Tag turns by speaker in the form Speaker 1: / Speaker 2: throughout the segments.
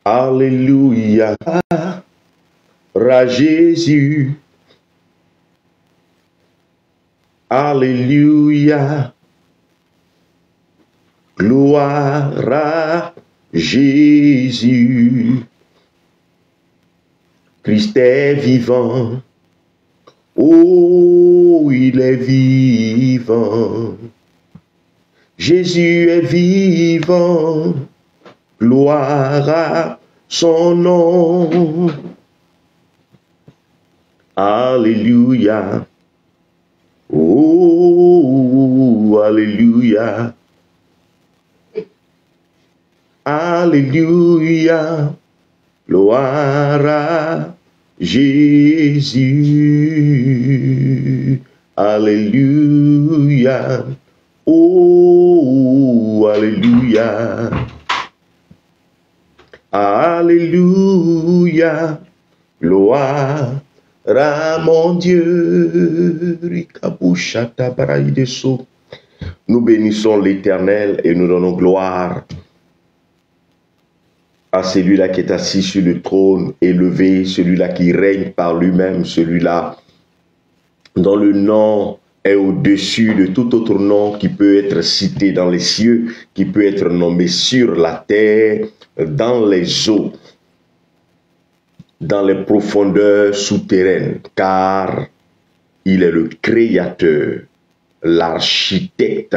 Speaker 1: Alléluia. À Jésus. Alléluia. Gloire à Jésus. Christ est vivant. Oh, il est vivant. Jésus est vivant. Gloire à son nom. Alléluia. Oh, alléluia. Alléluia. Gloire à Jésus. Alléluia. Oh, alléluia. Alléluia. Gloire à mon Dieu. Nous bénissons l'Éternel et nous donnons gloire à celui-là qui est assis sur le trône élevé, celui-là qui règne par lui-même, celui-là dont le nom est au-dessus de tout autre nom qui peut être cité dans les cieux, qui peut être nommé sur la terre, dans les eaux, dans les profondeurs souterraines, car il est le créateur, l'architecte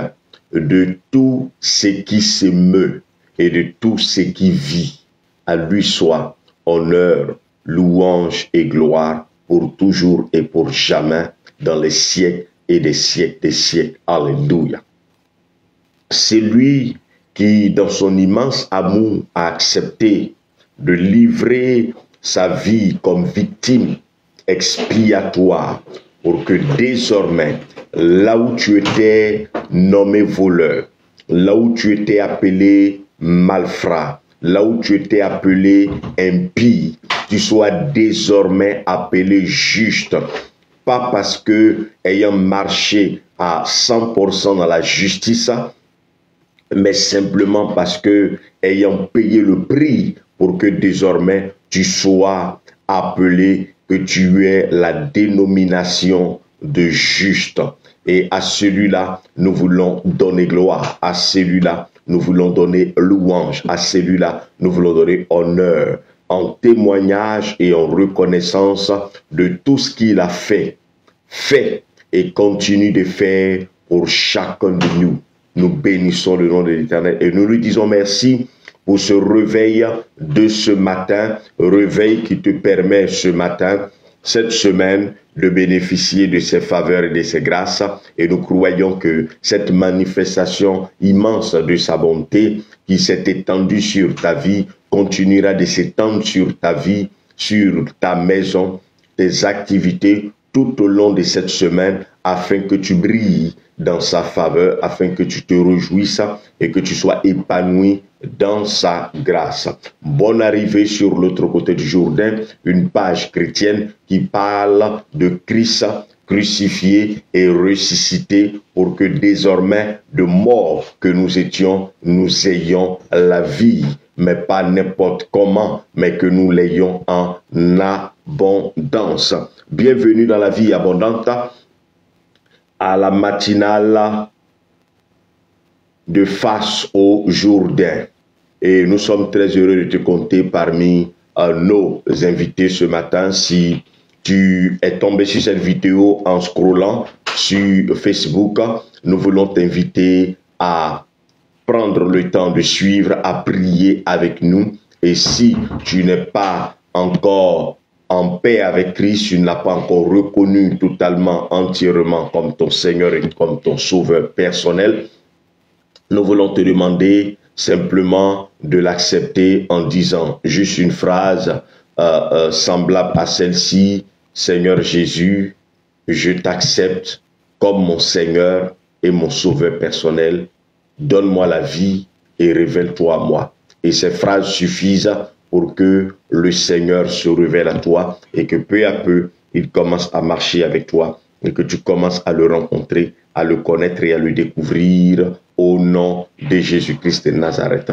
Speaker 1: de tout ce qui se meut et de tout ce qui vit. À lui soit honneur, louange et gloire pour toujours et pour jamais, dans les siècles et des siècles des siècles. Alléluia. C'est lui qui, dans son immense amour, a accepté de livrer sa vie comme victime expiatoire pour que désormais, là où tu étais nommé voleur, là où tu étais appelé malfrat, là où tu étais appelé impie, tu sois désormais appelé juste. Pas parce que, ayant marché à 100% dans la justice, mais simplement parce que, ayant payé le prix pour que désormais tu sois appelé, que tu aies la dénomination de juste. Et à celui-là, nous voulons donner gloire. À celui-là, nous voulons donner louange. À celui-là, nous voulons donner honneur, en témoignage et en reconnaissance de tout ce qu'il a fait et continue de faire pour chacun de nous. Nous bénissons le nom de l'Éternel et nous lui disons merci pour ce réveil de ce matin, réveil qui te permet ce matin, cette semaine, de bénéficier de ses faveurs et de ses grâces. Et nous croyons que cette manifestation immense de sa bonté qui s'est étendue sur ta vie, continuera de s'étendre sur ta vie, sur ta maison, tes activités, tout au long de cette semaine, afin que tu brilles dans sa faveur, afin que tu te réjouisses et que tu sois épanoui dans sa grâce. Bonne arrivée sur l'autre côté du Jourdain, une page chrétienne qui parle de Christ crucifié et ressuscité pour que désormais de mort que nous étions, nous ayons la vie, mais pas n'importe comment, mais que nous l'ayons en abondance. Bienvenue dans la vie abondante, à la matinale de face au Jourdain. Et nous sommes très heureux de te compter parmi nos invités ce matin. Si tu es tombé sur cette vidéo en scrollant sur Facebook, nous voulons t'inviter à prendre le temps de suivre, à prier avec nous. Et si tu n'es pas encore en paix avec Christ, tu ne l'as pas encore reconnu totalement, entièrement comme ton Seigneur et comme ton Sauveur personnel, nous voulons te demander simplement de l'accepter en disant juste une phrase semblable à celle-ci: Seigneur Jésus, je t'accepte comme mon Seigneur et mon Sauveur personnel. Donne-moi la vie et révèle-toi à moi. Et ces phrases suffisent pour que le Seigneur se révèle à toi et que peu à peu, il commence à marcher avec toi et que tu commences à le rencontrer, à le connaître et à le découvrir au nom de Jésus-Christ de Nazareth.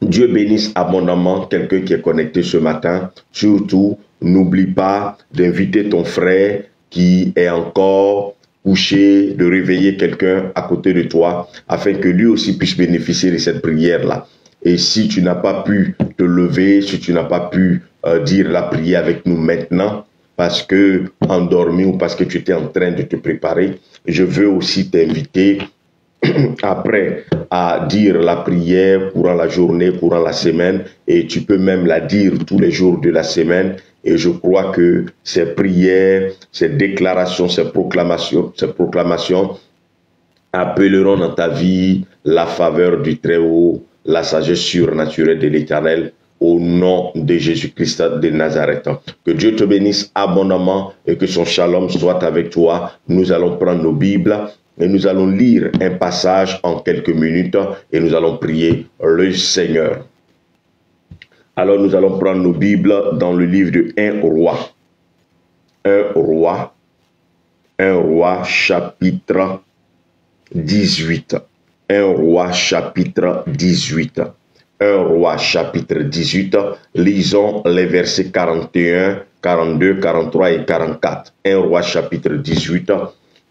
Speaker 1: Dieu bénisse abondamment quelqu'un qui est connecté ce matin. Surtout, n'oublie pas d'inviter ton frère qui est encore couché, de réveiller quelqu'un à côté de toi, afin que lui aussi puisse bénéficier de cette prière-là. Et si tu n'as pas pu te lever, si tu n'as pas pu dire la prière avec nous maintenant, parce que endormi ou parce que tu étais en train de te préparer, je veux aussi t'inviter après à dire la prière courant la journée, courant la semaine, et tu peux même la dire tous les jours de la semaine. Et je crois que ces prières, ces déclarations, ces proclamations appelleront dans ta vie la faveur du Très-Haut, la sagesse surnaturelle de l'Éternel, au nom de Jésus-Christ de Nazareth. Que Dieu te bénisse abondamment et que son shalom soit avec toi. Nous allons prendre nos Bibles et nous allons lire un passage en quelques minutes et nous allons prier le Seigneur. Alors nous allons prendre nos Bibles dans le livre de 1 Roi. 1 Roi chapitre 18. 1 Roi chapitre 18. 1 Roi chapitre 18. Lisons les versets 41, 42, 43 et 44. 1 Roi chapitre 18.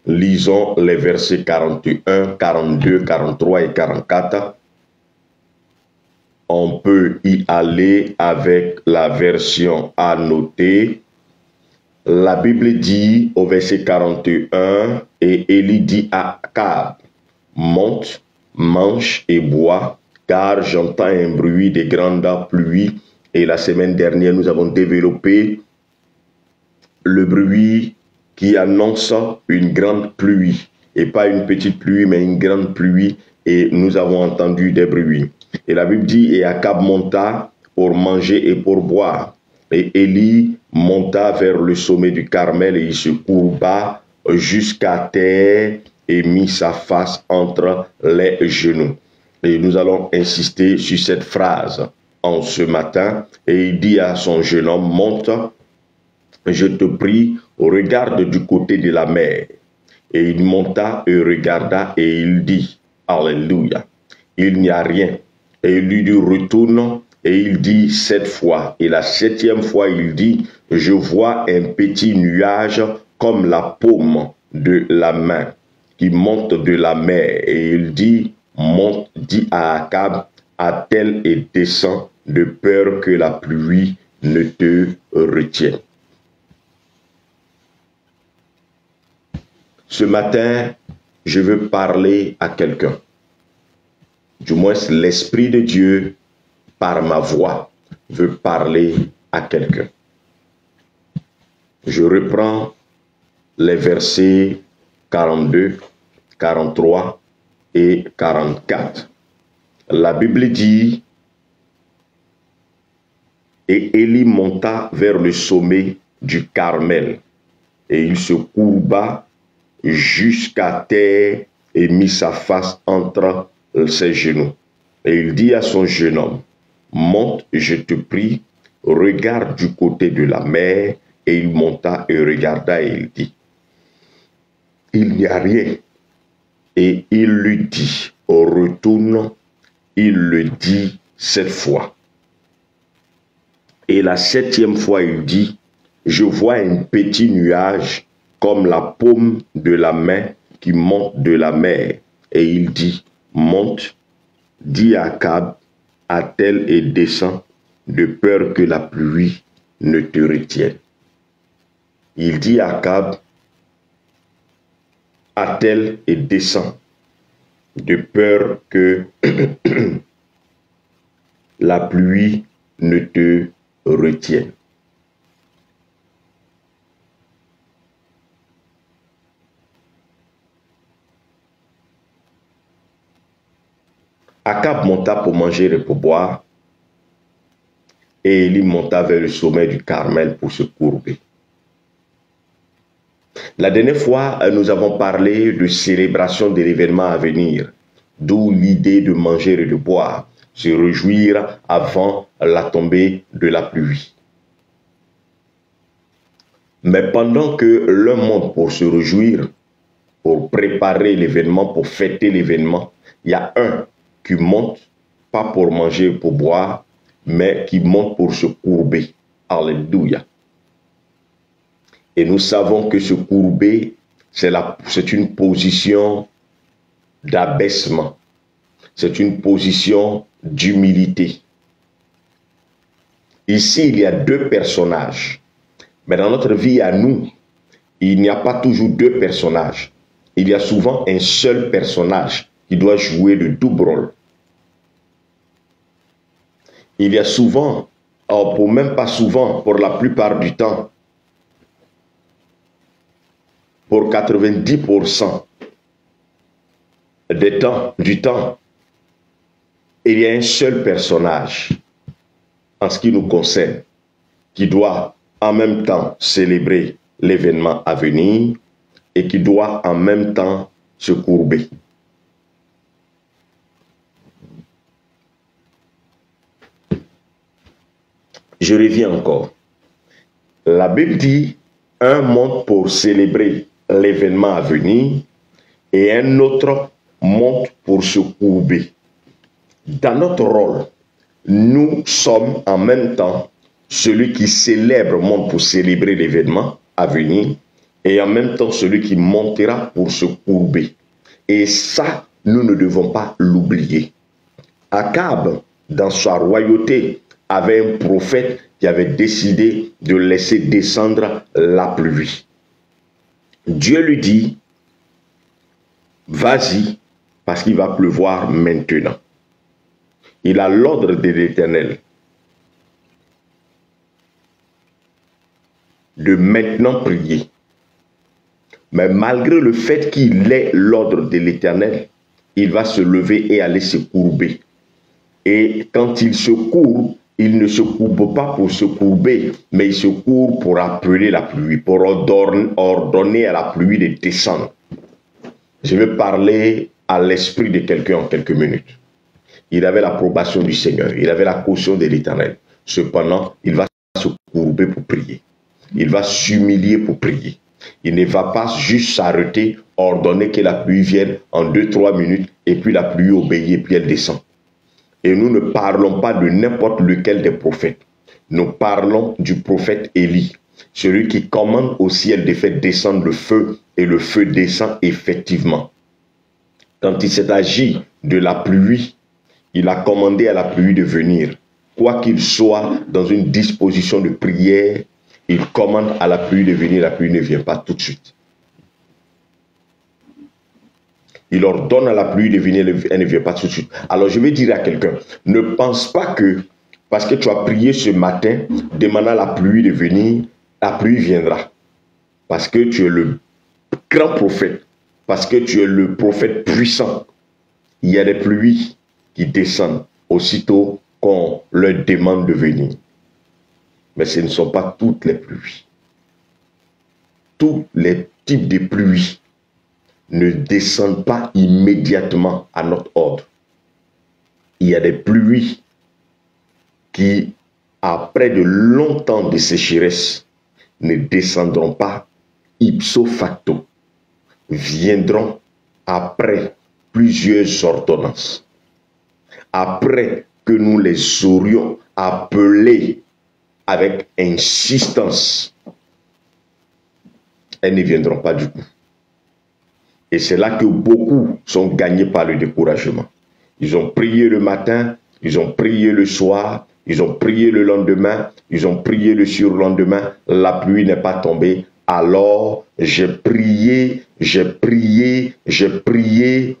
Speaker 1: Lisons les versets 41, 42, 43 et 44. On peut y aller avec la version annotée. La Bible dit au verset 41, et Élie dit à Akab, monte, mange et bois, car j'entends un bruit de grandes pluies. Et la semaine dernière, nous avons développé le bruit qui annonce une grande pluie, et pas une petite pluie, mais une grande pluie, et nous avons entendu des bruits. Et la Bible dit, et Akab monta pour manger et pour boire. Et Élie monta vers le sommet du Carmel et il se courba jusqu'à terre et mit sa face entre les genoux. Et nous allons insister sur cette phrase en ce matin. Et il dit à son jeune homme, monte, je te prie, regarde du côté de la mer. Et il monta et regarda et il dit, alléluia, il n'y a rien. Et il lui dit, retourne. Et il dit 7 fois. Et la 7e fois, il dit, je vois un petit nuage comme la paume de la main qui monte de la mer. Et il dit, monte, dit à Akab, attelle et descend de peur que la pluie ne te retienne. Ce matin, je veux parler à quelqu'un. Du moins, l'Esprit de Dieu, par ma voix, veut parler à quelqu'un. Je reprends les versets 42, 43 et 44. La Bible dit, et Élie monta vers le sommet du Carmel, et il se courba jusqu'à terre et mit sa face entre ses genoux. Et il dit à son jeune homme, monte, je te prie, regarde du côté de la mer. Et il monta et regarda et il dit, il n'y a rien. Et il lui dit, retourne, il le dit 7 fois. Et la 7e fois, il dit, je vois un petit nuage comme la paume de la main qui monte de la mer. Et il dit, monte, dis à Akab, attelle et descend, de peur que la pluie ne te retienne. Il dit à Akab, attelle et descend, de peur que la pluie ne te retienne. Akab monta pour manger et pour boire, et Élie monta vers le sommet du Carmel pour se courber. La dernière fois, nous avons parlé de célébration de l'événement à venir, d'où l'idée de manger et de boire, se réjouir avant la tombée de la pluie. Mais pendant que l'un monte pour se réjouir, pour préparer l'événement, pour fêter l'événement, il y a un qui monte pas pour manger, pour boire, mais qui montent pour se courber. Alléluia. Et nous savons que se courber, c'est une position d'abaissement. C'est une position d'humilité. Ici, il y a deux personnages. Mais dans notre vie à nous, il n'y a pas toujours deux personnages. Il y a souvent un seul personnage qui doit jouer le double rôle. Il y a souvent, pour même pas souvent, pour la plupart du temps, pour 90% du temps, il y a un seul personnage, en ce qui nous concerne, qui doit en même temps célébrer l'événement à venir et qui doit en même temps se courber. Je reviens encore. La Bible dit, un monte pour célébrer l'événement à venir et un autre monte pour se courber. Dans notre rôle, nous sommes en même temps celui qui célèbre monte pour célébrer l'événement à venir et en même temps celui qui montera pour se courber. Et ça, nous ne devons pas l'oublier. Akab, dans sa royauté, avait un prophète qui avait décidé de laisser descendre la pluie. Dieu lui dit, vas-y, parce qu'il va pleuvoir maintenant. Il a l'ordre de l'Éternel de maintenant prier. Mais malgré le fait qu'il ait l'ordre de l'Éternel, il va se lever et aller se courber. Et quand il se courbe, il ne se courbe pas pour se courber, mais il se courbe pour appeler la pluie, pour ordonner à la pluie de descendre. Je vais parler à l'esprit de quelqu'un en quelques minutes. Il avait l'approbation du Seigneur, il avait la caution de l'Éternel. Cependant, il va se courber pour prier. Il va s'humilier pour prier. Il ne va pas juste s'arrêter, ordonner que la pluie vienne en 2-3 minutes, et puis la pluie obéit, et puis elle descend. Et nous ne parlons pas de n'importe lequel des prophètes. Nous parlons du prophète Élie, celui qui commande au ciel de faire descendre le feu, et le feu descend effectivement. Quand il s'est agi de la pluie, il a commandé à la pluie de venir. Quoi qu'il soit dans une disposition de prière, il commande à la pluie de venir, la pluie ne vient pas tout de suite. Il ordonne à la pluie de venir, elle ne vient pas tout de suite. Alors je vais dire à quelqu'un, ne pense pas que parce que tu as prié ce matin, demandant à la pluie de venir, la pluie viendra. Parce que tu es le grand prophète, parce que tu es le prophète puissant. Il y a des pluies qui descendent aussitôt qu'on leur demande de venir. Mais ce ne sont pas toutes les pluies. Tous les types de pluies ne descendent pas immédiatement à notre ordre. Il y a des pluies qui, après de longs temps de sécheresse, ne descendront pas ipso facto, viendront après plusieurs ordonnances. Après que nous les aurions appelées avec insistance, elles ne viendront pas du coup. Et c'est là que beaucoup sont gagnés par le découragement. Ils ont prié le matin, ils ont prié le soir, ils ont prié le lendemain, ils ont prié le surlendemain, la pluie n'est pas tombée. Alors, j'ai prié,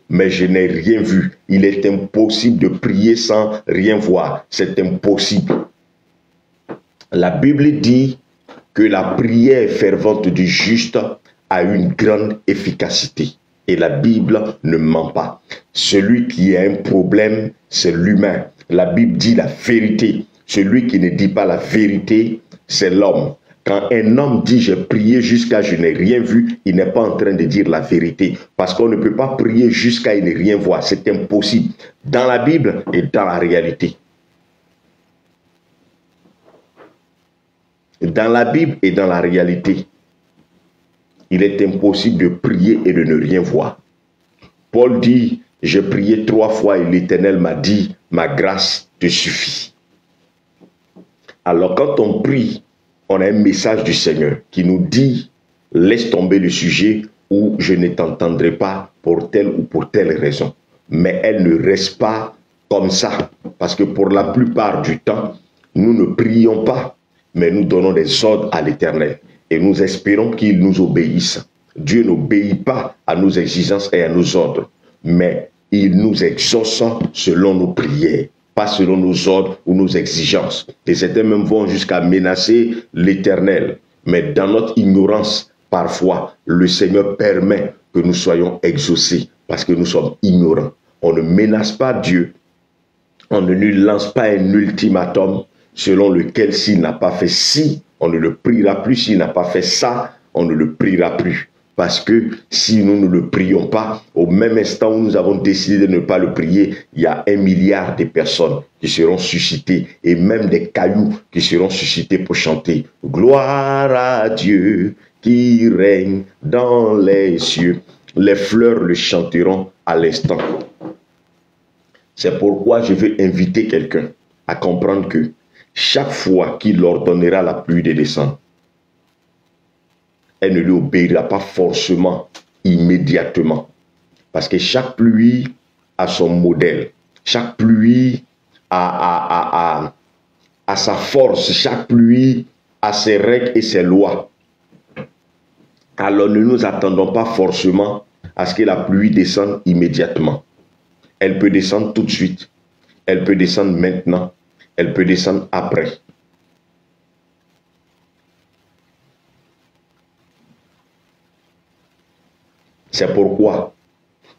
Speaker 1: mais je n'ai rien vu. Il est impossible de prier sans rien voir. C'est impossible. La Bible dit que la prière fervente du juste a une grande efficacité. Et la Bible ne ment pas. Celui qui a un problème, c'est l'humain. La Bible dit la vérité. Celui qui ne dit pas la vérité, c'est l'homme. Quand un homme dit « j'ai prié jusqu'à je n'ai rien vu », il n'est pas en train de dire la vérité. Parce qu'on ne peut pas prier jusqu'à ne rien voir. C'est impossible. Dans la Bible et dans la réalité. Dans la Bible et dans la réalité, il est impossible de prier et de ne rien voir. Paul dit, j'ai prié 3 fois et l'Éternel m'a dit, ma grâce te suffit. Alors quand on prie, on a un message du Seigneur qui nous dit, laisse tomber le sujet où je ne t'entendrai pas pour telle ou pour telle raison. Mais elle ne reste pas comme ça. Parce que pour la plupart du temps, nous ne prions pas, mais nous donnons des ordres à l'Éternel. Et nous espérons qu'il nous obéisse. Dieu n'obéit pas à nos exigences et à nos ordres, mais il nous exauce selon nos prières, pas selon nos ordres ou nos exigences. Et certains même vont jusqu'à menacer l'Éternel. Mais dans notre ignorance, parfois, le Seigneur permet que nous soyons exaucés parce que nous sommes ignorants. On ne menace pas Dieu. On ne lui lance pas un ultimatum selon lequel s'il n'a pas fait ci, on ne le priera plus. S'il n'a pas fait ça, on ne le priera plus. Parce que si nous ne le prions pas, au même instant où nous avons décidé de ne pas le prier, il y a 1 milliard de personnes qui seront suscitées et même des cailloux qui seront suscités pour chanter « Gloire à Dieu qui règne dans les cieux ». Les fleurs le chanteront à l'instant. C'est pourquoi je veux inviter quelqu'un à comprendre que chaque fois qu'il ordonnera la pluie de descendre, elle ne lui obéira pas forcément, immédiatement. Parce que chaque pluie a son modèle. Chaque pluie a sa force. Chaque pluie a ses règles et ses lois. Alors ne nous attendons pas forcément à ce que la pluie descende immédiatement. Elle peut descendre tout de suite. Elle peut descendre maintenant. Elle peut descendre après. C'est pourquoi,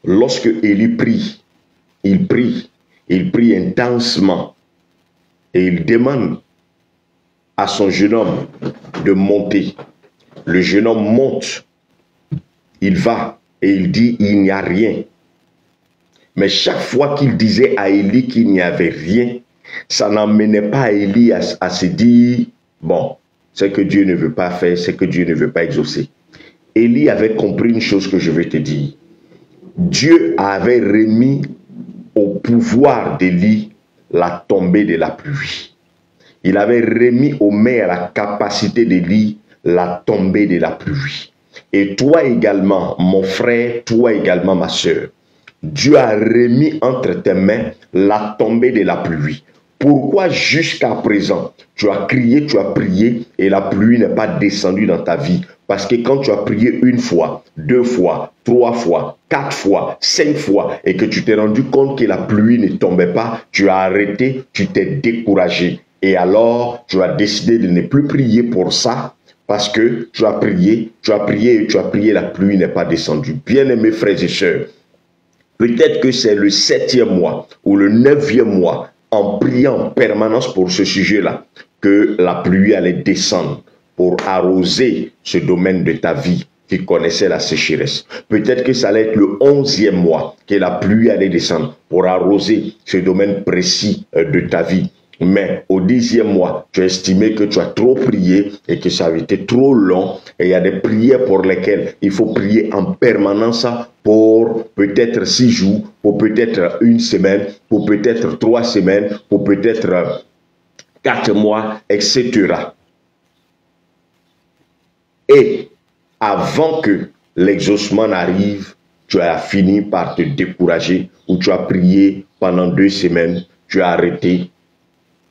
Speaker 1: lorsque Élie prie, il prie intensement et il demande à son jeune homme de monter. Le jeune homme monte, il va et il dit il n'y a rien. Mais chaque fois qu'il disait à Élie qu'il n'y avait rien, ça n'emmenait pas Élie à se dire bon, c'est que Dieu ne veut pas faire, c'est que Dieu ne veut pas exaucer. Élie avait compris une chose que je vais te dire. Dieu avait remis au pouvoir d'Élie la tombée de la pluie. Il avait remis aux mains à la capacité d'Élie la tombée de la pluie. Et toi également, mon frère, toi également, ma soeur, Dieu a remis entre tes mains la tombée de la pluie. Pourquoi jusqu'à présent, tu as crié, tu as prié et la pluie n'est pas descendue dans ta vie? Parce que quand tu as prié 1 fois, 2 fois, 3 fois, 4 fois, 5 fois et que tu t'es rendu compte que la pluie ne tombait pas, tu as arrêté, tu t'es découragé. Et alors, tu as décidé de ne plus prier pour ça parce que tu as prié et tu as prié, la pluie n'est pas descendue. Bien-aimés frères et sœurs, peut-être que c'est le 7e mois ou le 9e mois en priant en permanence pour ce sujet-là que la pluie allait descendre pour arroser ce domaine de ta vie qui connaissait la sécheresse. Peut-être que ça allait être le 11e mois que la pluie allait descendre pour arroser ce domaine précis de ta vie. Mais au 10e mois, tu as estimé que tu as trop prié et que ça avait été trop long. Et il y a des prières pour lesquelles il faut prier en permanence pour peut-être 6 jours, pour peut-être 1 semaine, pour peut-être 3 semaines, pour peut-être 4 mois, etc. Et avant que l'exaucement n'arrive, tu as fini par te décourager ou tu as prié pendant 2 semaines, tu as arrêté.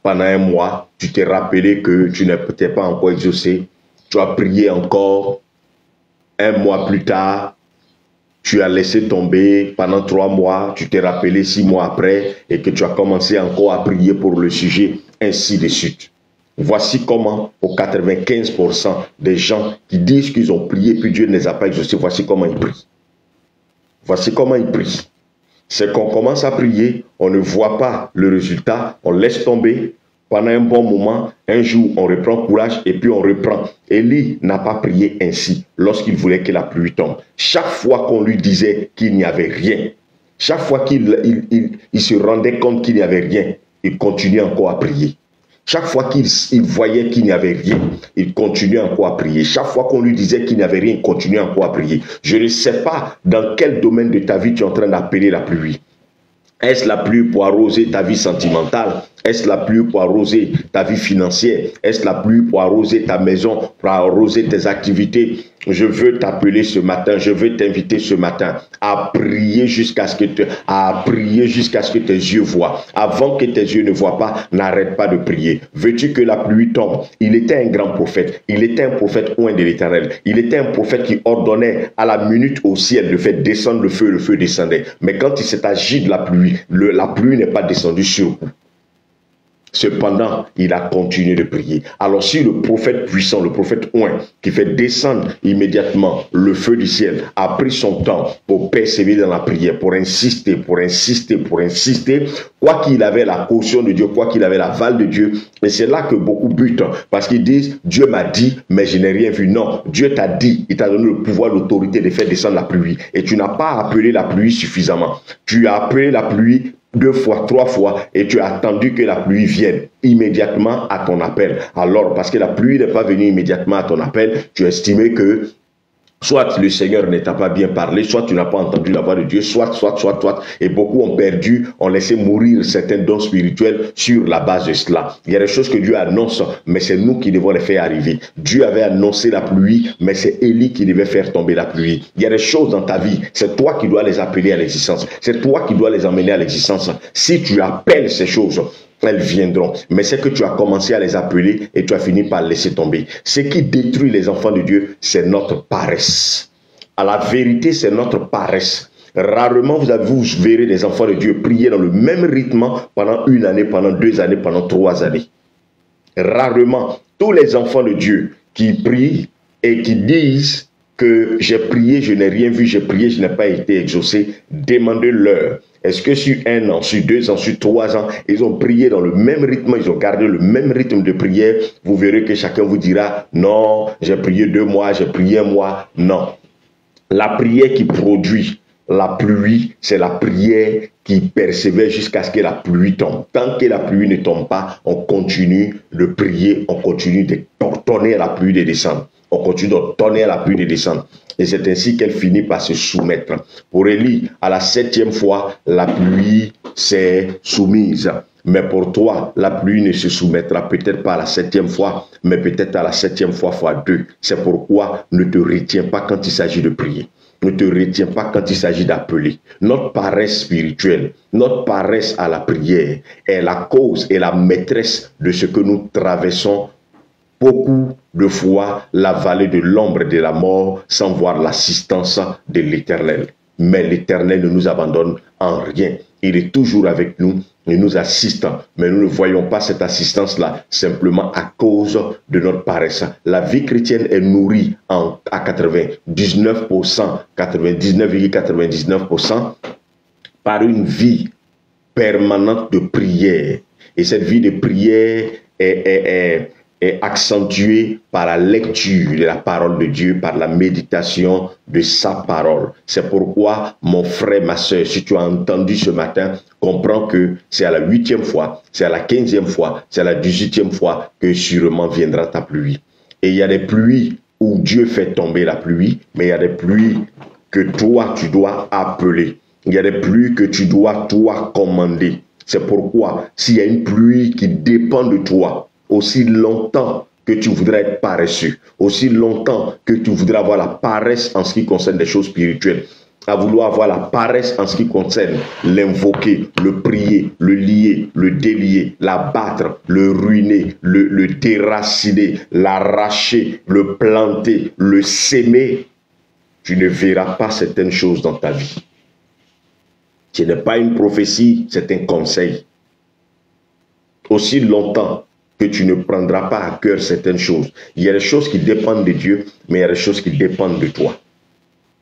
Speaker 1: Pendant 1 mois, tu t'es rappelé que tu n'étais pas encore exaucé. Tu as prié encore. 1 mois plus tard, tu as laissé tomber. Pendant 3 mois, tu t'es rappelé 6 mois après et que tu as commencé encore à prier pour le sujet, ainsi de suite. Voici comment, pour 95% des gens qui disent qu'ils ont prié puis Dieu ne les a pas exaucés, voici comment ils prient. Voici comment ils prient. C'est qu'on commence à prier, on ne voit pas le résultat, on laisse tomber. Pendant un bon moment, un jour, on reprend courage et puis on reprend. Élie n'a pas prié ainsi lorsqu'il voulait que la pluie tombe. Chaque fois qu'on lui disait qu'il n'y avait rien, chaque fois qu'il se rendait compte qu'il n'y avait rien, il continuait encore à prier. Chaque fois qu'il voyait qu'il n'y avait rien, il continuait encore à prier. Chaque fois qu'on lui disait qu'il n'y avait rien, il continuait encore à prier. Je ne sais pas dans quel domaine de ta vie tu es en train d'appeler la pluie. Est-ce la pluie pour arroser ta vie sentimentale? Est-ce la pluie pour arroser ta vie financière? Est-ce la pluie pour arroser ta maison, pour arroser tes activités? Je veux t'appeler ce matin, je veux t'inviter ce matin à prier jusqu'à ce que tes yeux voient. Avant que tes yeux ne voient pas, n'arrête pas de prier. Veux-tu que la pluie tombe? Il était un grand prophète. Il était un prophète oint de l'Éternel. Il était un prophète qui ordonnait à la minute au ciel de faire descendre le feu descendait. Mais quand il s'est agi de la pluie n'est pas descendue sur vous. Cependant, il a continué de prier. Alors si le prophète puissant, le prophète oint, qui fait descendre immédiatement le feu du ciel, a pris son temps pour persévérer dans la prière, pour insister, quoi qu'il avait la caution de Dieu, quoi qu'il avait l'aval de Dieu, et c'est là que beaucoup butent, parce qu'ils disent, Dieu m'a dit, mais je n'ai rien vu. Non, Dieu t'a dit, il t'a donné le pouvoir, l'autorité de faire descendre la pluie, et tu n'as pas appelé la pluie suffisamment. Tu as appelé la pluie 2 fois, 3 fois, et tu as attendu que la pluie vienne immédiatement à ton appel. Alors, parce que la pluie n'est pas venue immédiatement à ton appel, tu as estimé que soit le Seigneur ne t'a pas bien parlé, soit tu n'as pas entendu la voix de Dieu, soit. Et beaucoup ont laissé mourir certains dons spirituels sur la base de cela. Il y a des choses que Dieu annonce, mais c'est nous qui devons les faire arriver. Dieu avait annoncé la pluie, mais c'est Élie qui devait faire tomber la pluie. Il y a des choses dans ta vie, c'est toi qui dois les appeler à l'existence. C'est toi qui dois les emmener à l'existence. Si tu appelles ces choses, elles viendront. Mais c'est que tu as commencé à les appeler et tu as fini par laisser tomber. Ce qui détruit les enfants de Dieu, c'est notre paresse. À la vérité, c'est notre paresse. Rarement vous verrez des enfants de Dieu prier dans le même rythme pendant 1 année, pendant 2 années, pendant 3 années. Rarement. Tous les enfants de Dieu qui prient et qui disent que j'ai prié, je n'ai rien vu, j'ai prié, je n'ai pas été exaucé, demandez-leur. Est-ce que sur 1 an, sur 2 ans, sur 3 ans, ils ont prié dans le même rythme, ils ont gardé le même rythme de prière? Vous verrez que chacun vous dira, non, j'ai prié 2 mois, j'ai prié 1 mois. Non. La prière qui produit la pluie, c'est la prière qui persévère jusqu'à ce que la pluie tombe. Tant que la pluie ne tombe pas, on continue de prier, on continue de tonner à la pluie de descendre. On continue de tonner à la pluie de descendre. Et c'est ainsi qu'elle finit par se soumettre. Pour Élie, à la 7e fois, la pluie s'est soumise. Mais pour toi, la pluie ne se soumettra peut-être pas à la 7e fois, mais peut-être à la 7e fois fois 2. C'est pourquoi ne te retiens pas quand il s'agit de prier. Ne te retiens pas quand il s'agit d'appeler. Notre paresse spirituelle, notre paresse à la prière est la cause et la maîtresse de ce que nous traversons beaucoup de fois, la vallée de l'ombre et de la mort sans voir l'assistance de l'Éternel. Mais l'Éternel ne nous abandonne en rien. Il est toujours avec nous, il nous assiste, mais nous ne voyons pas cette assistance-là simplement à cause de notre paresse. La vie chrétienne est nourrie à 99%, 99,99% par une vie permanente de prière. Et cette vie de prière est accentuée par la lecture de la parole de Dieu, par la méditation de sa parole. C'est pourquoi, mon frère, ma soeur, si tu as entendu ce matin, comprends que c'est à la 8e fois, c'est à la 15e fois, c'est à la 18e fois que sûrement viendra ta pluie. Et il y a des pluies où Dieu fait tomber la pluie, mais il y a des pluies que toi, tu dois appeler. Il y a des pluies que tu dois, toi, commander. C'est pourquoi, s'il y a une pluie qui dépend de toi, aussi longtemps que tu voudrais être paresseux, aussi longtemps que tu voudrais avoir la paresse en ce qui concerne des choses spirituelles, à vouloir avoir la paresse en ce qui concerne l'invoquer, le prier, le lier, le délier, l'abattre, le ruiner, le déraciner, l'arracher, le planter, le s'aimer, tu ne verras pas certaines choses dans ta vie. Ce n'est pas une prophétie, c'est un conseil. Aussi longtemps que tu ne prendras pas à cœur certaines choses. Il y a des choses qui dépendent de Dieu, mais il y a des choses qui dépendent de toi.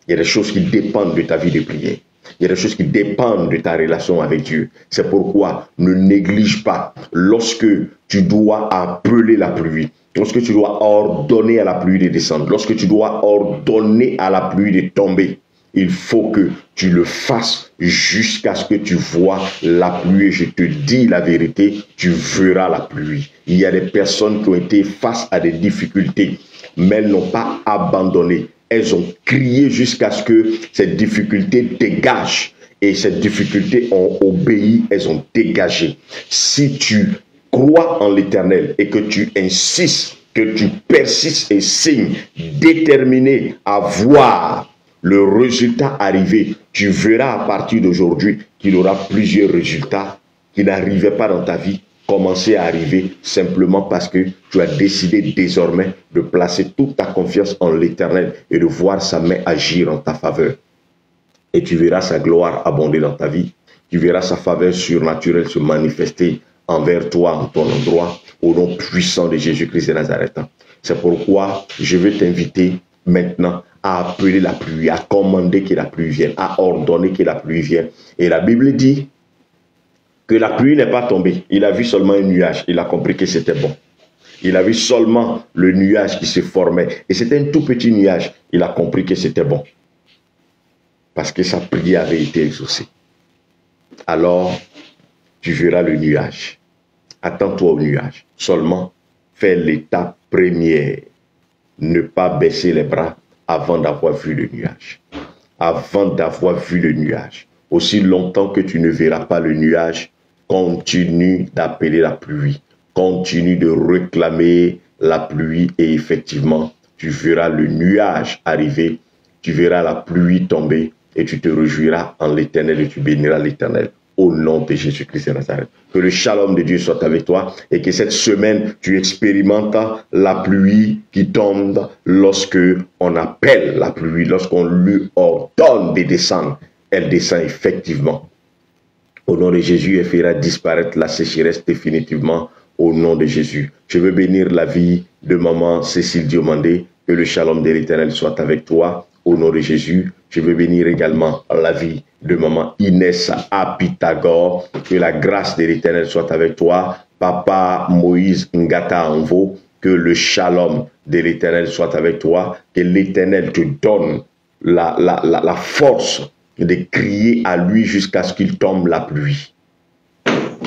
Speaker 1: Il y a des choses qui dépendent de ta vie de prière. Il y a des choses qui dépendent de ta relation avec Dieu. C'est pourquoi ne néglige pas lorsque tu dois appeler la pluie, lorsque tu dois ordonner à la pluie de descendre, lorsque tu dois ordonner à la pluie de tomber. Il faut que tu le fasses jusqu'à ce que tu vois la pluie. Je te dis la vérité, tu verras la pluie. Il y a des personnes qui ont été face à des difficultés, mais elles n'ont pas abandonné. Elles ont crié jusqu'à ce que ces difficultés dégagent. et ces difficultés ont obéi, elles ont dégagé. Si tu crois en l'Éternel et que tu insistes, que tu persistes et signes, déterminé à voir le résultat arriver, tu verras à partir d'aujourd'hui qu'il y aura plusieurs résultats qui n'arrivaient pas dans ta vie, commencer à arriver simplement parce que tu as décidé désormais de placer toute ta confiance en l'Éternel et de voir sa main agir en ta faveur. Et tu verras sa gloire abonder dans ta vie. Tu verras sa faveur surnaturelle se manifester envers toi, en ton endroit, au nom puissant de Jésus-Christ de Nazareth. C'est pourquoi je veux t'inviter maintenant à appeler la pluie, à commander que la pluie vienne, à ordonner que la pluie vienne. Et la Bible dit que la pluie n'est pas tombée. Il a vu seulement un nuage. Il a compris que c'était bon. Il a vu seulement le nuage qui se formait. Et c'était un tout petit nuage. Il a compris que c'était bon. Parce que sa prière avait été exaucée. Alors, tu verras le nuage. Attends-toi au nuage. Seulement, fais l'étape première. Ne pas baisser les bras avant d'avoir vu le nuage. Avant d'avoir vu le nuage. Aussi longtemps que tu ne verras pas le nuage, continue d'appeler la pluie. Continue de réclamer la pluie et effectivement, tu verras le nuage arriver. Tu verras la pluie tomber et tu te réjouiras en l'Éternel et tu béniras l'Éternel. Au nom de Jésus-Christ de Nazareth. Que le shalom de Dieu soit avec toi et que cette semaine, tu expérimentes la pluie qui tombe lorsque on appelle la pluie, lorsqu'on lui ordonne de descendre. Elle descend effectivement. Au nom de Jésus, elle fera disparaître la sécheresse définitivement au nom de Jésus. Je veux bénir la vie de maman Cécile Diomandé. Que le shalom de l'Éternel soit avec toi. Au nom de Jésus, je veux bénir également la vie de maman Inès à Pythagore. Que la grâce de l'Éternel soit avec toi. Papa Moïse Ngata Anvo, que le shalom de l'Éternel soit avec toi. Que l'Éternel te donne la force de crier à lui jusqu'à ce qu'il tombe la pluie.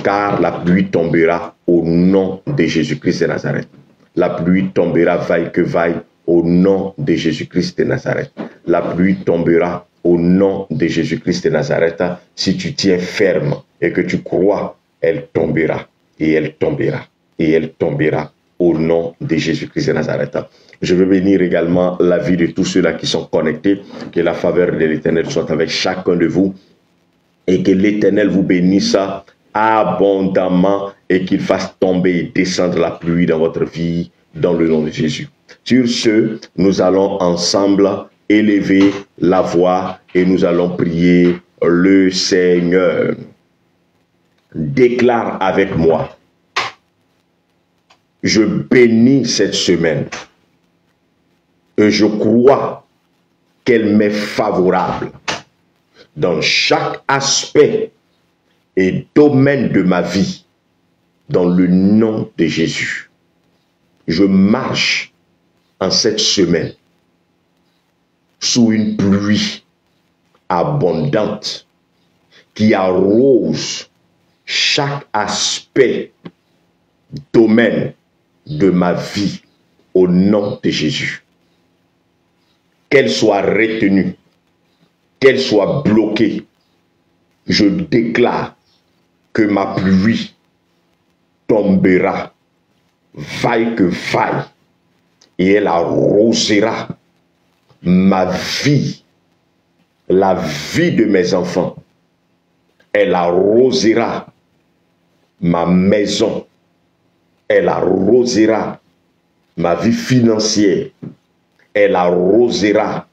Speaker 1: Car la pluie tombera au nom de Jésus-Christ de Nazareth. La pluie tombera vaille que vaille au nom de Jésus-Christ de Nazareth. La pluie tombera au nom de Jésus-Christ de Nazareth. Si tu tiens ferme et que tu crois, elle tombera. Et elle tombera. Et elle tombera au nom de Jésus-Christ de Nazareth. Je veux bénir également la vie de tous ceux-là qui sont connectés. Que la faveur de l'Éternel soit avec chacun de vous. Et que l'Éternel vous bénisse abondamment et qu'il fasse tomber et descendre la pluie dans votre vie, dans le nom de Jésus. Sur ce, nous allons ensemble élever la voix et nous allons prier le Seigneur. Déclare avec moi. Je bénis cette semaine et je crois qu'elle m'est favorable dans chaque aspect et domaine de ma vie, dans le nom de Jésus. Je marche en cette semaine sous une pluie abondante qui arrose chaque aspect, domaine de ma vie au nom de Jésus. Qu'elle soit retenue, qu'elle soit bloquée, je déclare que ma pluie tombera, vaille que vaille, et elle arrosera ma vie, la vie de mes enfants. Elle arrosera ma maison. Elle arrosera ma vie financière. Elle arrosera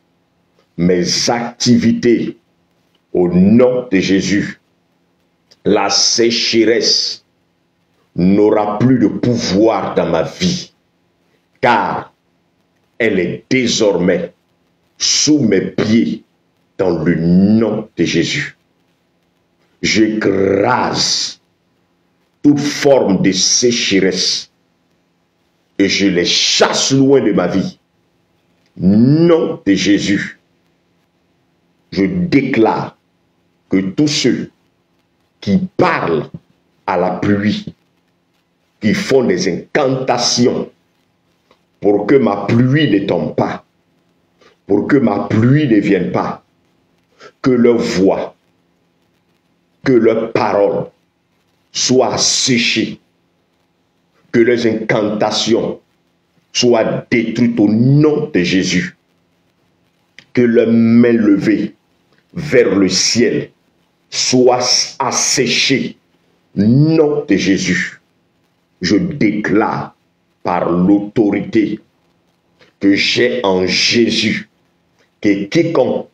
Speaker 1: mes activités au nom de Jésus. La sécheresse n'aura plus de pouvoir dans ma vie, car elle est désormais sous mes pieds dans le nom de Jésus. J'écrase toute forme de sécheresse et je les chasse loin de ma vie. Nom de Jésus, je déclare que tous ceux qui parlent à la pluie, qui font des incantations pour que ma pluie ne tombe pas, pour que ma pluie ne vienne pas, que leur voix que leurs paroles soient asséchées, que leurs incantations soient détruites au nom de Jésus, que leurs mains levées vers le ciel soient asséchées au nom de Jésus. Je déclare par l'autorité que j'ai en Jésus que quiconque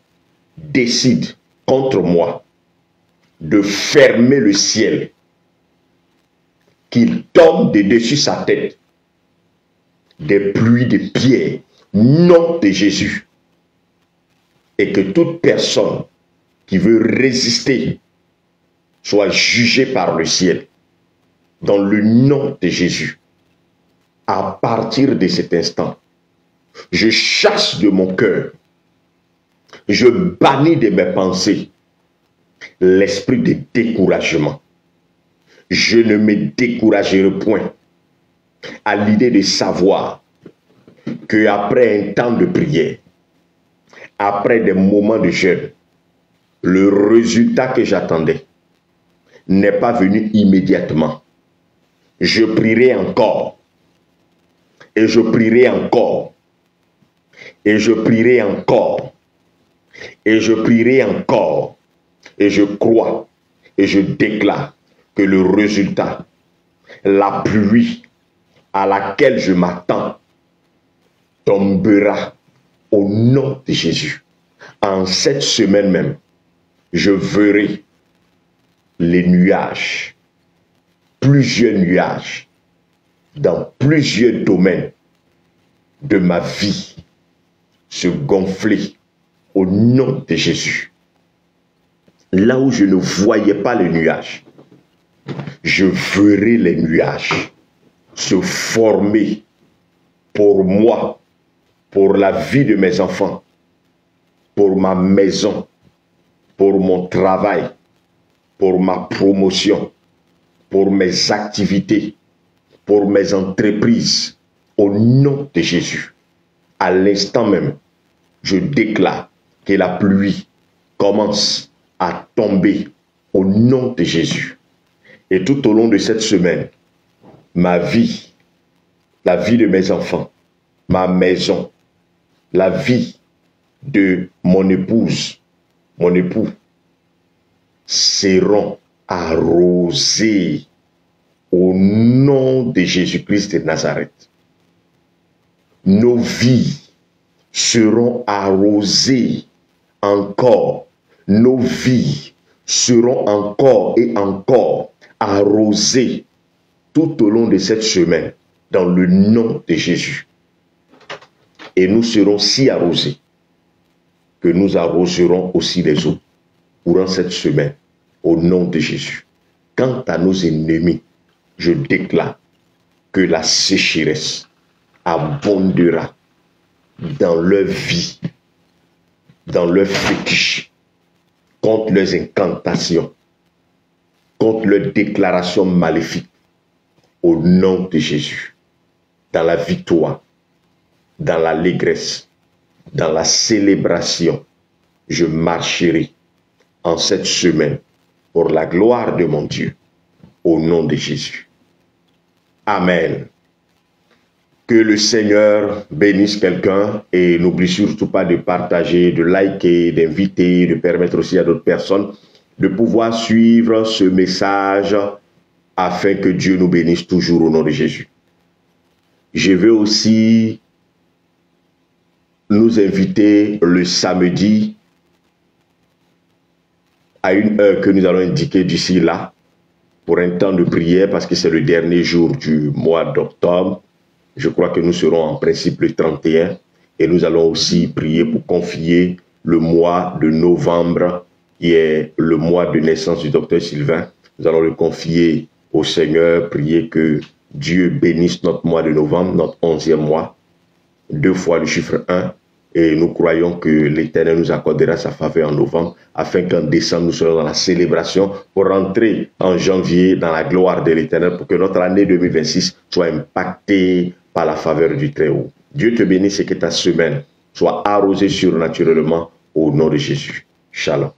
Speaker 1: décide contre moi de fermer le ciel, qu'il tombe de dessus sa tête des pluies de pierres, nom de Jésus. Et que toute personne qui veut résister soit jugée par le ciel, dans le nom de Jésus. À partir de cet instant, je chasse de mon cœur, je bannis de mes pensées l'esprit de découragement. Je ne me découragerai point à l'idée de savoir qu'après un temps de prière, après des moments de jeûne, le résultat que j'attendais n'est pas venu immédiatement. Je prierai encore, et je prierai encore, et je prierai encore, et je prierai encore, et je crois, et je déclare que le résultat, la pluie à laquelle je m'attends, tombera au nom de Jésus. En cette semaine même, je verrai les nuages, plusieurs nuages, dans plusieurs domaines de ma vie, se gonfler au nom de Jésus. Là où je ne voyais pas les nuages, je verrai les nuages se former pour moi, pour la vie de mes enfants, pour ma maison, pour mon travail, pour ma promotion, pour mes activités, pour mes entreprises, au nom de Jésus. À l'instant même, je déclare que la pluie commence à tomber au nom de Jésus. Et tout au long de cette semaine, ma vie, la vie de mes enfants, ma maison, la vie de mon épouse, mon époux, seront arrosés au nom de Jésus-Christ de Nazareth. Nos vies seront arrosées encore. Nos vies seront encore et encore arrosées tout au long de cette semaine dans le nom de Jésus. Et nous serons si arrosés que nous arroserons aussi les autres durant cette semaine au nom de Jésus. Quant à nos ennemis, je déclare que la sécheresse abondera dans leur vie, dans leur fétiche, contre leurs incantations, contre leurs déclarations maléfiques, au nom de Jésus. Dans la victoire, dans l'allégresse, dans la célébration, je marcherai en cette semaine pour la gloire de mon Dieu, au nom de Jésus. Amen. Que le Seigneur bénisse quelqu'un et n'oublie surtout pas de partager, de liker, d'inviter, de permettre aussi à d'autres personnes de pouvoir suivre ce message afin que Dieu nous bénisse toujours au nom de Jésus. Je veux aussi nous inviter le samedi à une heure que nous allons indiquer d'ici là pour un temps de prière parce que c'est le dernier jour du mois d'octobre. Je crois que nous serons en principe le 31 et nous allons aussi prier pour confier le mois de novembre qui est le mois de naissance du docteur Sylvain. Nous allons le confier au Seigneur, prier que Dieu bénisse notre mois de novembre, notre 11e mois, 2 fois le chiffre 1. Et nous croyons que l'Éternel nous accordera sa faveur en novembre, afin qu'en décembre, nous soyons dans la célébration pour rentrer en janvier dans la gloire de l'Éternel, pour que notre année 2026 soit impactée par la faveur du Très-Haut. Dieu te bénisse et que ta semaine soit arrosée surnaturellement au nom de Jésus. Shalom.